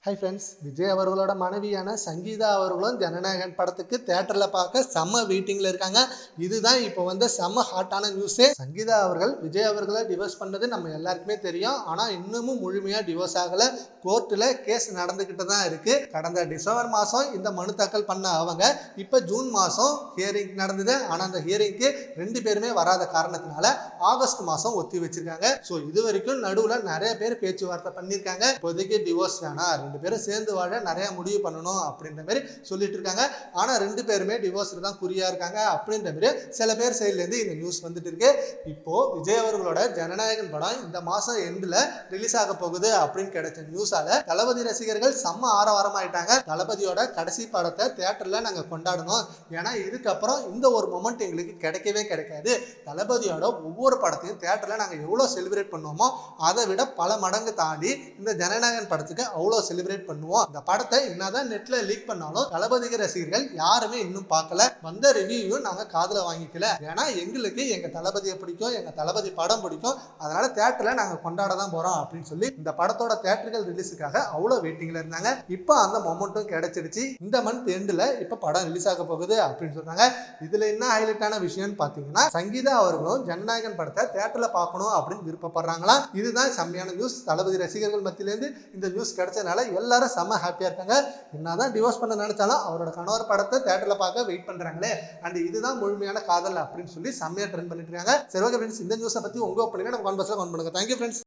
Hi friends, Vijay அவர்களோட மனைவியான சங்கீதா அவர்களும் ஜனநாயகன் படத்துக்கு தியேட்டரில் பார்க்க செம்ம வெயிட்டிங்கில் இருக்காங்க. இதுதான் இப்போ செம்ம ஹாட்டான நியூஸே. சங்கீதா அவர்கள் விஜய் அவர்களை டிவோர்ஸ் பண்ணது நம்ம எல்லாருக்குமே தெரியும். ஆனால் இன்னமும் முழுமையாக டிவோர்ஸ் ஆகலை. கோர்ட்டில் கேஸ் நடந்துக்கிட்டு தான் இருக்குது. கடந்த டிசம்பர் மாதம் இந்த மனு தாக்கல் பண்ண அவங்க இப்போ ஜூன் மாதம் ஹியரிங் நடந்தது. ஆனால் அந்த ஹியரிங்க்கு 2 பேருமே வராத காரணத்தினால ஆகஸ்ட் மாதம் ஒத்தி வச்சிருக்காங்க. ஸோ இது வரைக்கும் நடுவில் நிறைய பேர் பேச்சுவார்த்தை பண்ணியிருக்காங்க. இப்போதைக்கு டிவோர்ஸ் வேணாம், 2 பேரும் சேர்ந்து வாழ நிறைய முடிவு பண்ணணும் அப்படின்ற மாதிரி சொல்லிட்டு இருக்காங்க. ஆனா 2 பேருமே டிவோர்ஸ் தான் குறியா இருக்காங்க அப்படின்ற மாதிரி சில பேர் சைட்ல இருந்து இந்த நியூஸ் வந்துட்டு இருக்கு. இப்போ விஜய் அவர்களோட ஜனநாயகன் படம் இந்த மாசம் எண்ட்ல ரிலீஸ் ஆக போகுது அப்படின்னு கிடைச்ச நியூஸால தளபதி ரசிகர்கள் செம்ம ஆரவாரமாயிட்டாங்க. தளபதியோட கடைசி படத்தை தியேட்டர்ல நாங்க கொண்டாடணும், ஏன்னா இதுக்கப்புறம் இந்த ஒரு மொமெண்ட் எங்களுக்கு கிடைக்கவே கிடைக்காது. தளபதியோட ஒவ்வொரு படத்தையும் தியேட்டர்ல நாங்க எவ்வளவு செலிப்ரேட் பண்ணுவோமோ அதை விட பல மடங்கு தாண்டி இந்த ஜனநாயகன் படத்துக்கு அவ்வளவு செலிப்ரேட் பண்ணுவோம். இந்த படத்தை என்னதான் நெட்ல லீக் பண்ணாலும் தளபதி ரசிகர்கள் யாருமே இன்னும் பார்க்கல. வந்த ரிவ்யூவும் நாங்க காதுல வாங்கிக்கல. ஏன்னா எங்களுக்கு எங்க தளபதியை பிடிக்கும், எங்க தளபதி படம் பிடிக்கும், அதனால தியேட்டர்ல நாங்க கொண்டாட தான் போறோம் அப்படின்னு சொல்லி இந்த படத்தோட தியேட்டர்கள் ரிலீஸுக்காக அவ்வளவு வெயிட்டிங்ல இருந்தாங்க. இப்போ அந்த மொமெண்ட்டும் கிடைச்சிடுச்சு. இந்த மந்த் எண்ட்ல இப்ப படம் ரிலீஸ் ஆக போகுது அப்படின்னு சொன்னாங்க. இதுல என்ன ஹைலைட்டான விஷயம்னு பாத்தீங்கன்னா, சங்கீதா அவர்களும் ஜனநாயகன் படத்தை தியேட்டர்ல பார்க்கணும் அப்படின்னு விருப்பப்படுறாங்களா. இதுதான் செம்மையான நியூஸ். தளபதி ரசிகர்கள் மத்தியில இருந்து இந்த நியூஸ் கிடைச்சதுனால எல்லாரும் செம்ம ஹாப்பியா இருக்காங்க. என்னதான் டிவோர்ஸ் பண்ண நினைச்சாலும் அவரோட கணவர் படத்தை தியேட்டர்ல பார்க்க வெயிட் பண்றாங்களே, அண்ட் இதுதான் முழுமையான காதல் அப்படின்னு சொல்லி செம்மையா ட்ரெண்ட் பண்ணிட்டு இருக்காங்க. சரி, ஓகே ஃப்ரெண்ட்ஸ், இந்த நியூஸை பத்தி உங்க ஒப்பீனியனை நம்ம கமெண்ட் பாக்ஸ்ல கமெண்ட் பண்ணுங்க. Thank you friends.